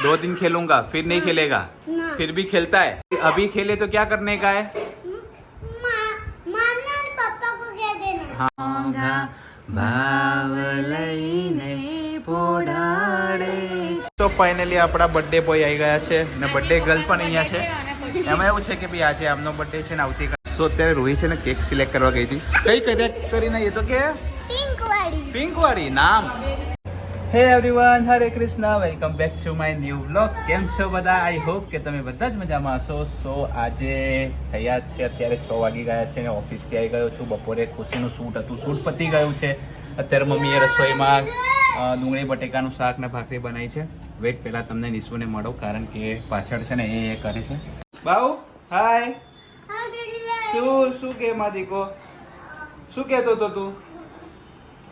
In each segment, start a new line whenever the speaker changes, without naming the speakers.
2 दिन खेलूंगा फिर नहीं खेलेगा
ना।
फिर भी खेलता है अभी खेले तो क्या करने का है
मारना और पापा को कह देना।
हाँ भाव લઈને પોઢાડે તો ફાઇનલી આપણા બર્થડે બોય આવી ગયા છે ને બર્થડે ગર્લ પણ અહીંયા છે એમાં એવું છે કે ભાઈ આજે આમનો બર્થડે છે ને આવતીકાલે સો અત્યારે રોહિત છે ને કેક સિલેક્ટ કરવા ગઈ હતી કઈ કરીને એ તો કે પિંક વાળી નામ હે everyone Hare Krishna welcome back to my new vlog કેમ છો બધા આઈ હોપ કે તમે બધા જ મજામાં હશો સો આજે થયા છે અત્યારે 6 વાગી ગયા છે ને ઓફિસથી આવી ગયો છું બપોરે ખુશીનું શૂટ હતું શૂટ પતી ગયું છે અત્યારે મમ્મીએ રસોઈમાં ડુંગળી બટેકાનું શાક ને ભાખરી બનાવી છે વેટ પહેલાં તમને નિશુને મળો કારણ કે પાછળ છે ને એ કરે છે બાઉ હાય શું કે માદીકો શું કહેતો હતો તું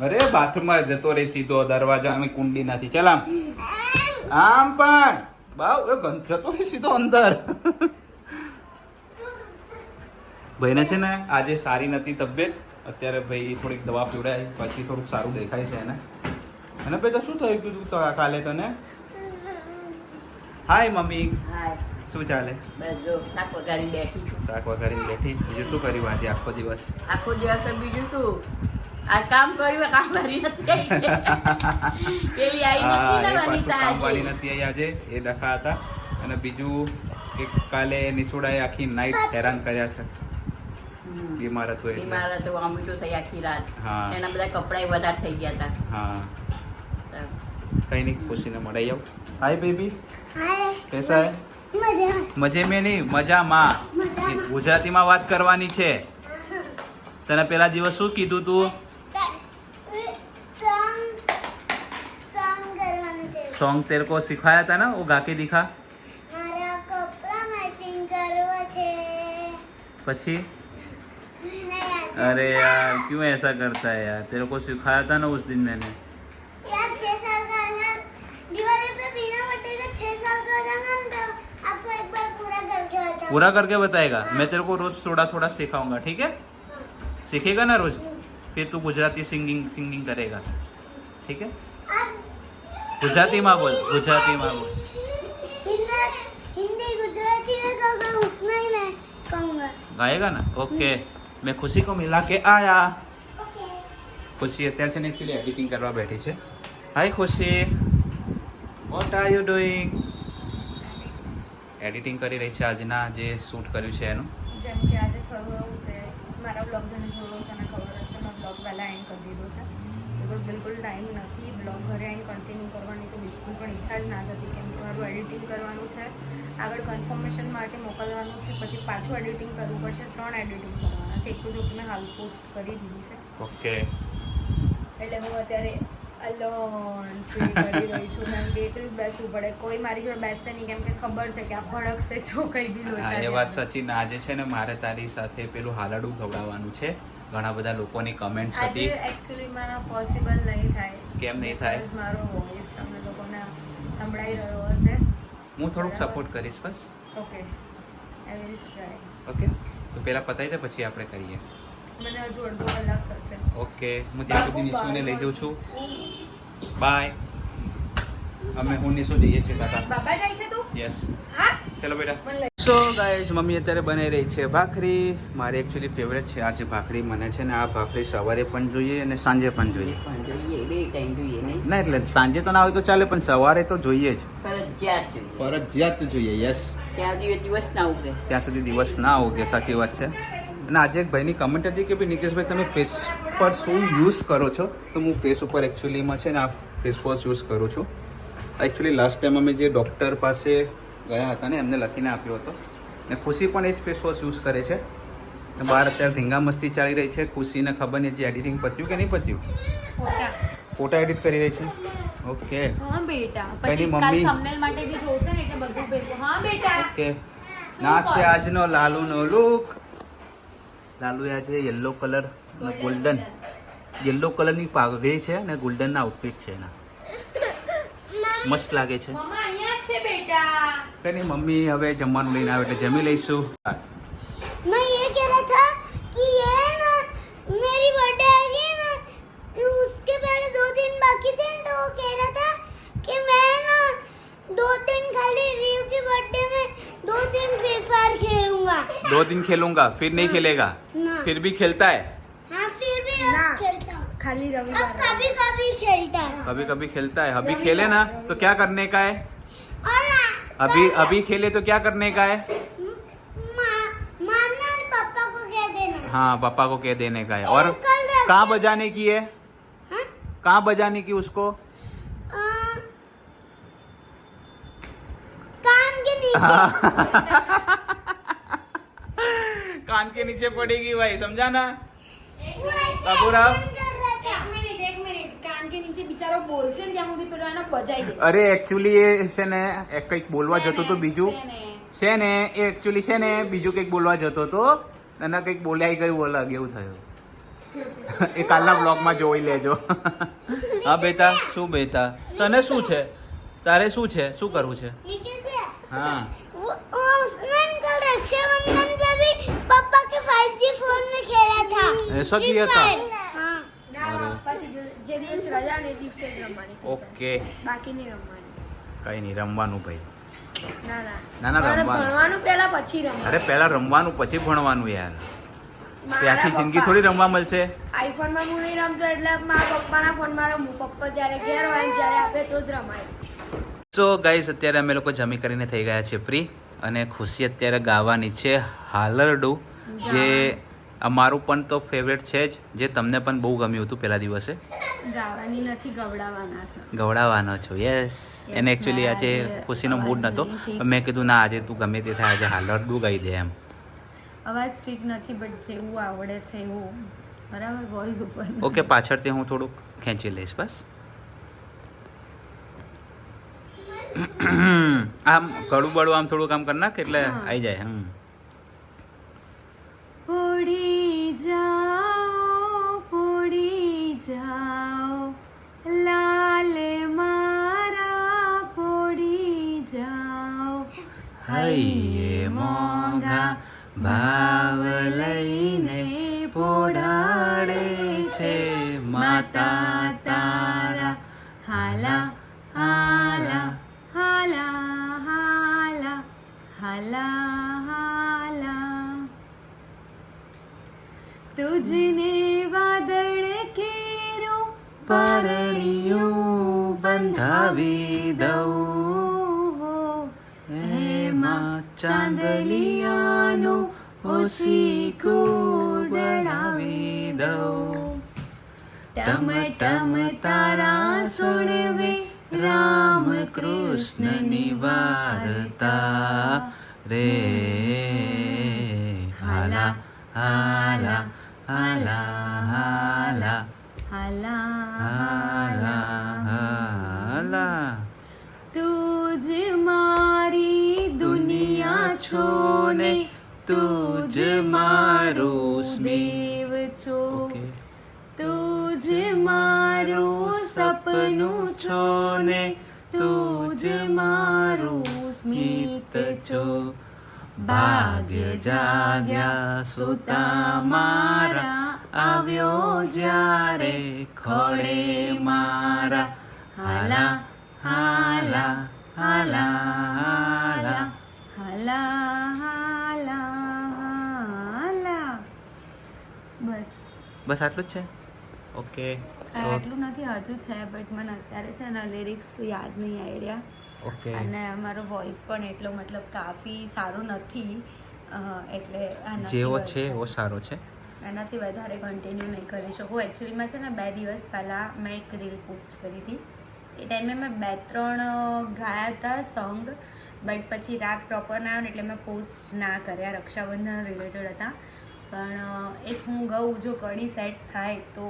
અરે બાથરૂમમાં જતો રહી સીધો દરવાજા અમે કુંડી નથી ચાલ આમ પણ બાવ જતો રહી સીધો અંદર ભાઈને છે ને આજે સારી નથી તબિયત અત્યારે ભાઈ થોડીક દવા પીવડાય પછી થોડુંક સારું દેખાય છે એને અને ભાઈ તો શું થયું કીધું તો કાલે તને હાય મમ્મી શું ચાલે
શાક વઘારી બેઠી
શાક વઘારીને બેઠી બીજું શું કર્યું આજે આખો દિવસ
બીજું શું આ કામ કર્યું કામ વાળી નથી પેલી આવી
કામવાળી નથી આવી આજે એ ડખા હતા અને બીજું એક કાલે નિસોડાએ આખી નાઈટ હેરાન કર્યા છે બીમાર હતો એટલે
બીમાર હતો વોમિટો થઈ આખી રાત
હા
એના બધા કપડાય વધારે થઈ ગયા હતા
હા કઈ નહીં ખુશીને મળાઈ આવ હાય બેબી
हाय
कैसा है
मजा
મજે મેં નહીં મજામાં ગુજરાતીમાં વાત કરવાની છે તને પેલા દિવસ શું કીધું તું सॉन्ग तेरे को सिखाया था ना वो गा के दिखा
मारा कपड़ा मैचिंग करवा छे
પછી
नहीं यार
अरे यार क्यों ऐसा करता है यार तेरे को सिखाया था ना उस दिन मैंने
यार 6 साल का अगर दिवाली पे बिना बटेगा 6 साल का हो जाएगा ना तो आपको एक बार पूरा करके बताऊंगा
पूरा करके बताएगा मैं तेरे को रोज थोड़ा थोड़ा सिखाऊंगा ठीक है सीखेगा ना रोज फिर तू गुजराती सिंगिंग करेगा ठीक है
आप
गुजरातीમાં बोल गुजरातीમાં बोल
हिंदी गुजराती में कहूँगा उसमें ही मैं कहूँगा
गाएगा ना ओके मैं खुशी को मिला के आया
ओके
ખુશી અત્યારે છે ને એકચ્યુઅલી એડિટિંગ કરવા બેઠી છે હાય ખુશી what are you doing editing કરી રહી છે આજના જે શૂટ કર્યું છે એનું
જેમ કે આજે થયું એવું કે મારા બ્લોગ જેને જોયો છે એને ખબર જ છે મેં બ્લોગ પહેલાં એન્ડ કરી દીધો છે બિકોઝ બિલકુલ ટાઈમ નથી બ્લોગ ઘરે આવીને કન્ટિન્યુ કરવાની તો બિલકુલ પણ ઈચ્છા જ ના થતી કેમ કે મારું એડિટિંગ કરવાનું છે આગળ કન્ફર્મેશન માટે મોકલવાનું છે પછી પાછું એડિટિંગ કરવું પડશે 3 એડિટિંગ કરવાના છે એક તો જો કે મેં હાલ પોસ્ટ કરી દીધી છે
ઓકે
એટલે હું અત્યારે અલોન ફીલ કરી રહી છું કારણ કે એકલી જ બેસવું પડે કોઈ મારી જોડે બેસશે નહીં કેમ કે ખબર છે કે આ ભડકશે જો કંઈ બી
હા એ વાત સાચી ને આજે છે ને મારે તારી સાથે પેલું હાલડું ખવડાવવાનું છે ઘણા બધા લોકોની કમેન્ટ્સ
આજે
હતી
એકચ્યુઅલીમાં પોસિબલ નહીં થાય
કેમ નહીં થાય
Because મારો વોઇસ તમને લોકોને સંભળાઈ રહ્યો હશે
હું થોડુંક સપોર્ટ કરીશ બસ
okay I will try
okay તો પહેલાં પતાવી દે પછી આપણે કરીએ
મને હજુ અડધો કલાક થશે
ઓકે હું ત્યાં સુધી નિશુને લઈ જાઉં છું બાય અમે હું નિશુ જઈએ છીએ કાકા
બાબા જાય છે તું
યસ
હા
ચલો બેટા
મને લઈ
સો ગાઈઝ મમ્મી અત્યારે બનાવી રહી છે ભાખરી મારી એકચ્યુઅલી ફેવરેટ છે આજે ભાખરી મને છે ને આ ભાખરી સવારે પણ જોઈએ અને સાંજે પણ જોઈએ
પણ જોઈએ બે ટાઈમ જોઈએ નહીં
ના એટલે સાંજે તો ના હોય તો ચાલે પણ સવારે તો જોઈએ જ
ફરજિયાત જોઈએ
ફરજિયાત જોઈએ યસ
ત્યાં દિવસ ના ઉગે
ત્યાં સુધી દિવસ ના ઉગે સાચી વાત છે અને આજે એક ભાઈની કમેન્ટ હતી કે ભાઈ નિકેશભાઈ તમે ફેસ પર શું યુઝ કરો છો તો હું ફેસ ઉપર એકચ્યુઅલીમાં છે ને આ ફેસ વોશ યુઝ કરું છું એકચ્યુઅલી લાસ્ટ ટાઈમ અમે જે ડૉક્ટર પાસે ગયા હતા ને એમને લખીને આપ્યો હતો ને ખુશી પણ એ જ ફેસ વોશ યુઝ કરે છે ને બહાર અત્યારે ધીંગા મસ્તી ચાલી રહી છે ખુશીને ખબર નહીં જે એડિટિંગ પત્યું કે નહીં પત્યું
ફોટા
ફોટા એડિટ કરી રહી છે ઓકે
હા બેટા
કઈ નહીં,
પછી કાલ
મમ્મી.
થંબનેલ માટે બી જોશે ને એટલે બધું ભેગું હા બેટા
ઓકે ના છે આજનો લાલુનો લુક લાલુ આજે યલો કલર ગોલ્ડન યલો કલરની પાઘડી છે અને ગોલ્ડનના આઉટફિટ છે એના મસ્ત લાગે છે
મમ્મા અહીંયા જ છે બેટા
કઈ નહીં મમ્મી હવે જમવાનું લઈને આવે એટલે જમી લઈશું
मैं ये कह रहा था कि ये ना मेरी बर्थडे आएगी ना तो उसके पहले 2 दिन बाकी थे तो वो कह रहा था कि मैं ना 2-3
2 दिन खेलूंगा फिर नहीं खेलेगा
ना
फिर भी खेलता है
हाँ फिर भी अब
ना।
खेलता हूँ
ખાલી
अब
રવિવાર
कभी कभी खेलता है
कभी कभी खेलता है अभी खेले ना तो क्या करने का है
और
अभी खेले तो क्या करने का है
मारना और पापा को कह देना
हाँ पापा को कह देने का है और
कल रख-
कहाँ बजाने की है
हाँ?
कहाँ बजाने की उसको
कान के नीचे
कान के नीचे पड़ेगी भाई समझा ना
वो ऐसे
बाबूराव।
action कर रहा था।
એક મિનિટ કાન કે નીચે બિચારો બોલશે ને ત્યાં સુધી પેલો એનો બજાઈ દે
અરે એકચ્યુઅલી એ છે ને એક કંઈક બોલવા જતો તો બીજું છે ને એ એકચ્યુઅલી છે ને બીજું કંઈક બોલવા જતો તો અને કંઈક બોલાઈ ગયું અલગ એવું થયું એ કાલના બ્લોગમાં જોઈ લેજો હા બેટા શું બેટા તને શું છે તારે શું છે શું કરવું છે
निखिल भैया,
હા
वो उसने कल रक्षाबंधन पे भी पापा के 5G फोन में खेला था
ऐसा किया था
हाँ
ના
અરે.
પાછું જે દિવસ રજા ને એ દિવસે જ રમવાની
ઓકે
બાકી નહીં રમવાની
કઈ નહીં રમવાનું ભાઈ
ના
ના,
ના
ના,
પણ
રમવાનું.
ભણવાનું પહેલા પછી રમવાનું
અરે પહેલા રમવાનું પછી ભણવાનું યાર તે આખી જિંદગી થોડી રમવા મળશે
આઈફોનમાં હું નહીં રમતો એટલે મારા પપ્પાના ફોનમાં રમું પપ્પા જ્યારે ઘેર હોય ને જ્યારે આપે તો જ રમાય
સો ગાઈઝ અત્યારે અમે લોકો જમી કરીને થઈ ગયા છે ફ્રી અને ખુશી અત્યારે ગાવાની છે હાલરડું જે અમારું પણ તો ફેવરેટ છે જ જે તમને પણ બહુ ગમ્યું હતું પહેલા દિવસે
ગાવાની નથી ગવડાવવાના છે
ગવડાવવાનો છો યસ એને એકચ્યુઅલી આજે ખુશીનો મૂડ નહોતો પણ મેં કીધું ના આજે તું ગમે તે થાય આજે હાલરડું ગાઈ દે એમ
અવાજ ઠીક નથી બટ જેવું આવડે છે એવું બરાબર વોઇસ ઉપર
ઓકે પાછળથી હું થોડુંક ખેંચી લઈશ બસ આમ કડું બળું આમ થોડુંક આમ કર નાખ એટલે આવી જાય
પડી જાઓ લાલ મારા પડી જાઓ
હૈયે મોંઘા ભાવ લઈને પોઢાડે છે માતા તારા
હાલા હાલા હાલા હાલા હાલા હાલા તુજને વાદળ કેરો
પરણિયું બંધાવી દઉં એમાં ચાંદલિયાનો ઓશીકું દડાવી દઉં ટમ ટમ તારા સુણવે રામ કૃષ્ણની વાર્તા રે હાલા હાલા હાલા હાલા
હાલા
હાલા હાલા
તું જ મારી દુનિયા છો ને
તું જ મારું
દેવ છો
ઓકે
તું જ મારું સપનું
છો ને તું જ મારું સ્મિત છો ભાગ્ય જાગ્યા સુતા મારા આવ્યો જ્યારે ખોળે મારા હાલા હાલા હાલા હાલા
હાલા હાલા હાલા બસ
બસ આટલું જ છે ઓકે સો
આટલું નથી હજુ છે બટ મને અત્યારે છે ને લિરિક્સ યાદ નહીં આવી રહ્યા
ઓકે
અને અમારો વોઇસ પણ એટલો મતલબ કાફી સારો નથી એટલે આનાથી
જેવો
વધારે-
છે એવો સારો છે
એનાથી વધારે કન્ટિન્યુ નહીં કરી શકું એકચ્યુઅલીમાં છે ને 2 દિવસ પહેલાં મેં એક રીલ પોસ્ટ કરી હતી એ ટાઈમે મેં 2-3 ગાયા હતા સોંગ બટ પછી રાગ પ્રોપર ના આવ્યો ને એટલે મેં પોસ્ટ ના કર્યા રક્ષાબંધન રિલેટેડ હતા પણ એક હું ગઉં જો કડી સેટ થાય તો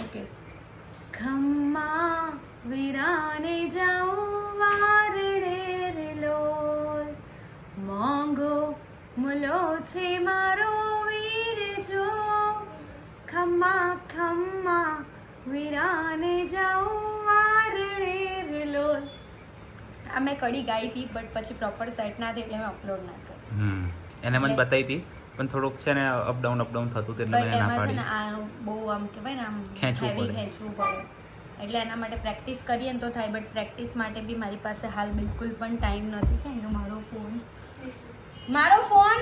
ઓકે ખમ્મા વીરાને જાઉં વારડે રેલોલ મોંઘો મુલો છે મારો વીર જો ખમ્મા ખમ્મા વીરાને જાઉં વારડે રેલોલ આ મેં કડી ગાઈ હતી બટ પછી પ્રોપર સેટ ના થઈ એટલે મેં અપલોડ ના કરી
એને મને બતાવી હતી પણ થોડુંક છે ને અપડાઉન થતું હતું એટલે
બટ
મેં ના
એમાં છે
પાડી
ને આ બહુ આમ કહેવાય ને આમ
ખેંચવું
heavy
પડે.
ખેંચવું પડે એટલે એના માટે પ્રેક્ટિસ કરીએ ને તો થાય, બટ પ્રેક્ટિસ માટે બી મારી પાસે હાલ બિલકુલ પણ ટાઈમ નથી. કે એનો મારો ફોન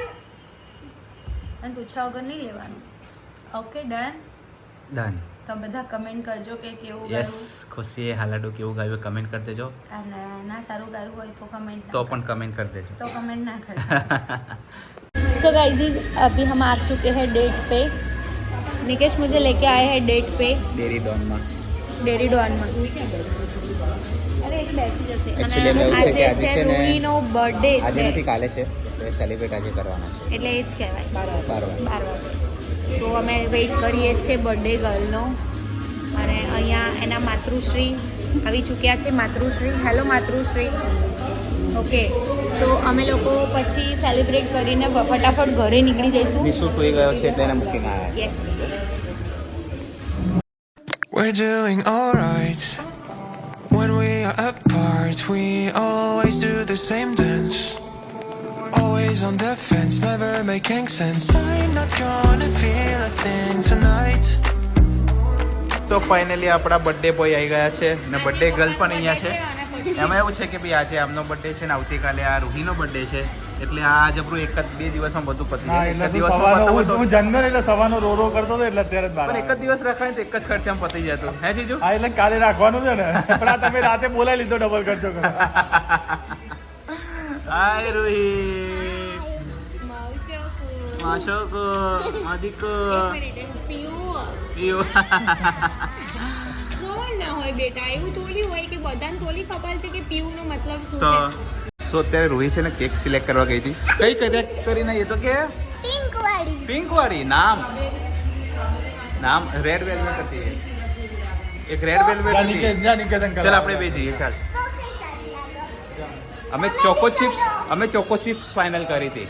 અને પૂછ્યા વગર નહીં લેવાનું. Okay done. તો બધા કમેન્ટ કરજો કે કેવું
યસ,
ગાયું,
ખુશીએ હાલાડુ કેવું ગાયું કમેન્ટ કરી દેજો.
અને ના સારું ગાયું હોય તો કમેન્ટ
તો પણ કમેન્ટ કરી દેજો.
तो कमेंट ना करना. सो गाइस अभी हम आ चुके हैं डेट पे. निकेश मुझे लेके आए हैं डेट पे
ડેરી ડોનમાં.
डेरी डॉन में. अरे एक बैठी जैसे
Actually એમાં એવું છે કે આજે
છે
છે ને-
રૂહીનો બર્થડે
આજે
છે
નથી, કાલે છે. એટલે સેલિબ્રેટ આજે કરવાના છે.
એટલે એ જ કહેવાય
12 વાગે.
12 વાગે. સો અમે વેઇટ કરીએ છીએ બર્થડે ગર્લનો. અને અહીંયા એના માતૃશ્રી આવી ચૂક્યા છે. માતૃશ્રી, હેલો માતૃશ્રી. ઓકે, સો અમે લોકો પછી સેલિબ્રેટ કરીને ફટાફટ ઘરે નીકળી જઈશું.
નિશુ સૂઈ ગયો છે એટલે એને મૂકીને આવ્યા.
Yes.
We're doing alright. When we are apart, we always do the same dance. Always on the fence, never making sense. I'm not gonna feel a thing tonight.
તો ફાઇનલી આપણા બર્થડે બોય આવી ગયા છે ને birthday girl પણ અહીંયા છે. એમાં એવું છે કે ભાઈ આજે આમનો બર્થડે છે ને આવતીકાલે આ રૂહીનો બર્થડે છે, એટલે આ જબરું 1-2 દિવસમાં બધું પતી જાય. એક જ દિવસમાં પતાવો તો
હું જન્મ્યો ને એટલે સવારનો રો કરતો હતો એટલે અત્યારે જ બહાર
પણ એક જ દિવસ રખાય ને તો એક જ ખર્ચામાં પતી જતું. હે જીજુ?
હા એટલે કાલે રાખવાનું છે ને પણ આ તમે રાતે બોલાવી લીધો ડબલ ખર્ચો કરો.
હાય રૂહી, માશોક, માદિક, પીયુ.
ના હોય બેટા, એવું થોડી હોય કે બધાને થોડી ખબર છે કે પીવું નો મતલબ શું
તો
છે.
સો અત્યારે રૂહી છે ને કેક સિલેક્ટ કરવા ગઈ હતી. કઈ કરીને એ તો કે
पिंक वाली
પિંક વાળી. નામ રેડ વેલ્વેટ હતી. એક રેડ વેલ્વેટ હતી.
નિકેતન
ચાલ આપણે બે જઈએ. ચાલ અમે ચોકો ચિપ્સ ફાઇનલ કરી હતી.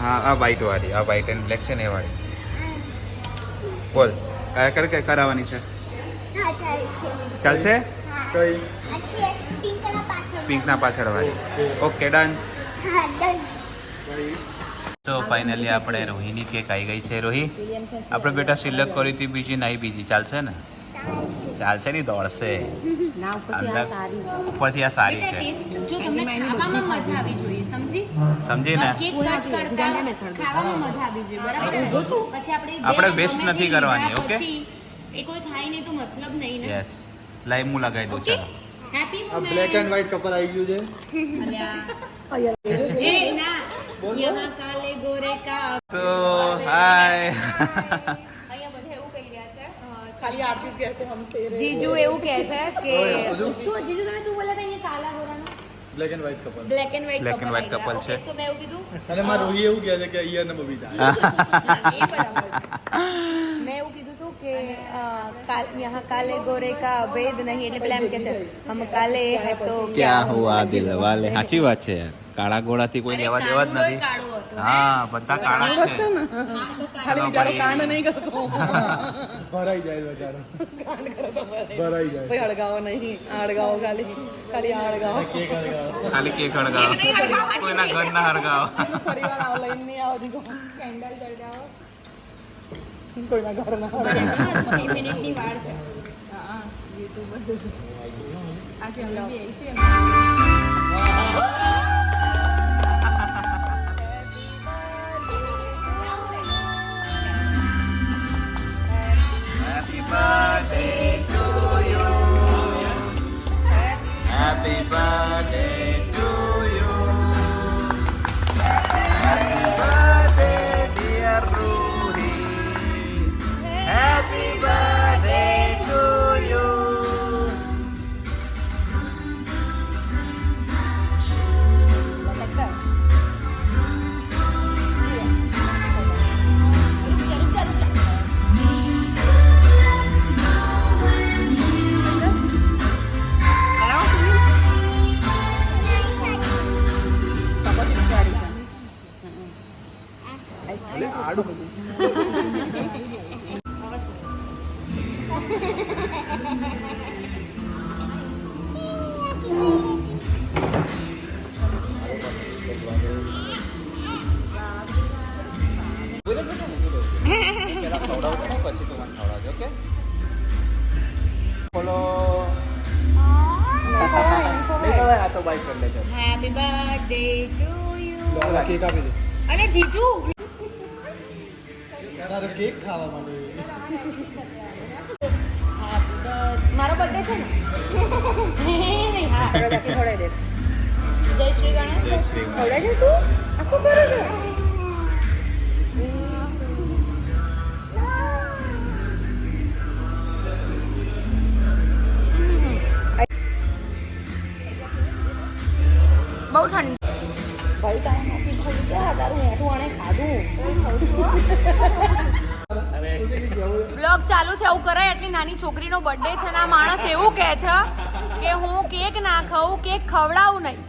હા આ વ્હાઈટ વાળી, આ વ્હાઈટ એન્ડ બ્લેક છે ને એ વાળી. બોલ કયા કરાવવાની છે? ચાલશે?
કઈ
अच्छी है पिंक वाला पाथर
પિંકના પાછળ વાળી. Okay done.
हाँ डन
તો ફાઇનલી આપણે રોહીની કેક આવી ગઈ છે. રોહી, આપણે બેટા સિલેક્ટ કરી હતી બીજી નહીં, બીજી ચાલશે ને? ચાલશે નહીં, દોડશે. અંદર ઉપરથી આ સારી છે.
ટેસ્ટ જો તમને ખાવામાં મજા આવી જોઈએ, સમજી
સમજી ને?
કેક કટ કરતા ખાવામાં મજા આવી જોઈએ, બરાબર છે? પછી
આપણે
જે
waste
ગમે તે
નથી કરવાની,
લીધા
okay?
પછી એ કોઈ ખાઈ નહીં તો મતલબ નહીં ને.
યસ, લાઈવ હું લગાવી દઉં.
ઓકે,
ચાલો.
હેપી
આ બ્લેક એન્ડ વ્હાઈટ કપલ આવી ગયું છે.
એ ના યહાં કાલે ગોરે કા.
તો હાય.
અહીંયા બધા એવું કહી રહ્યા છે, ખાલી આરતી કહે છે હમ તેરે. જીજુ એવું કહે છે કે શું જીજુ તમે શું બોલ્યા હતા? અહીંયા કાલા ગોરાનો
black and white couple.
Black and white
Black and white couple છે.
સો મેં એવું કીધું.
અને માર રોહી એવું કહે છે કે અહીંયા ને બબીતા.
એ બરાબર છે. મેં એવું કીધું હતું કે યહાં કાલે ગોરે કા ભેદ નહીં, એટલે પેલા એમ કે છે હમ કાલે હે તો
ક્યાં હુઆ દિલ વાલે. સાચી વાત છે. કાળા ગોળાથી કોઈ લેવા દેવા જ નથી.
કાળો હતો.
હા, બધા કાળા જ છે. ચલો ભાઈ.
ભરાઈ જાય બચારો. ભરાઈ જાય.
અડગાવો નહીં અડગાવો ખાલી ખાલી અડગાવો
કેક હળગાવો.
ખાલી કેક હળગાવો. કોઈના ઘર ના હળગાવો.
પરિવાર આવ લઈને નહીં આવો દીકો
કેન્ડલ સળગાવો.
કોઈના ઘર ના અડગાવો.
2 મિનિટની વાર છે.
આજે અમે બી આવી છે
Happy birthday to you. Happy birthday to you. Happy birthday dear Ruhi. Happy birthday to you.
એટલે આડું બધું.
Happy birthday to you.
Cake આપી દે
અને જીજુ
તારે કેક ખાવા માંડે
મારો બર્થડે છે ને નહીં હા ખવડાવી દે. જય શ્રી ગણેશ.
જય શ્રી ગણેશ.
ખવડાવી દે તું. આ શું કરે છે? બહુ ઠંડી. ભાઈ તારે નથી ખાવું ક્યાં તારું હેઠું આણે ખાધું. બ્લોગ ચાલુ છે આવું કરાય. એટલી નાની છોકરીનો બર્થડે છે ને આ માણસ એવું કહે છે કે હું કેક ના ખાઉં, કેક ખવડાવું નહીં.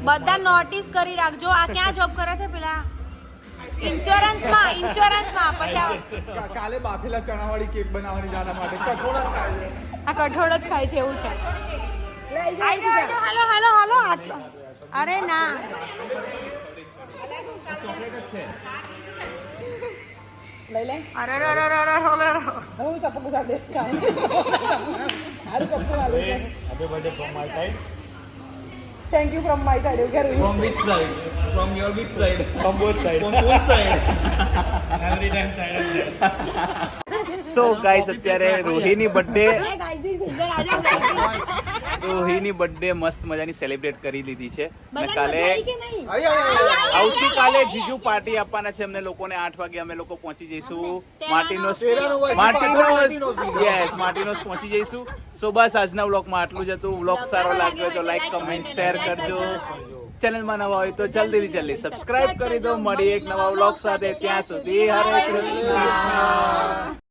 બધા નોટિસ કરી રાખજો. આ ક્યાં જોબ કરે છે પેલા ઇન્સ્યોરન્સમાં પછી
કાલે બાફેલા ચણાવાળી કેક બનાવવાની જાના માટે કઠોળ જ ખાય છે
આ કઠોળ જ ખાય છે એવું છે. હાલો હાલો હાલો આટલો. અરે ના
લઈ લે
અરે રે રે રે રે રે.
હું ચપ્પુ સાથે કાંઈ સારું ચપ્પુ આલું છે
happy birthday from my side
thank you from my side એવું કરું
from which side from your which side from both side from both side every time side
so guys અત્યારે રોહીની બર્થડે રોહીની બર્થડે મસ્ત મજાની સેલિબ્રેટ કરી લીધી છે અને કાલે આવતીકાલે જીજુ પાર્ટી આપવાના છે અમને લોકોને 8 વાગે અમે લોકો પહોંચી જઈશું માર્ટિનોસ પહોંચી જઈશું. સો બસ આજના વ્લોગમાં આટલું જ હતું. વ્લોગ સારો લાગ્યો તો લાઈક કમેન્ટ શેર કરજો. ચેનલમાં નવા હોય તો જલ્દી સબસ્ક્રાઇબ કરી દો. મળી એક નવા વ્લોગ સાથે. ત્યાં સુધી હરે કૃષ્ણ.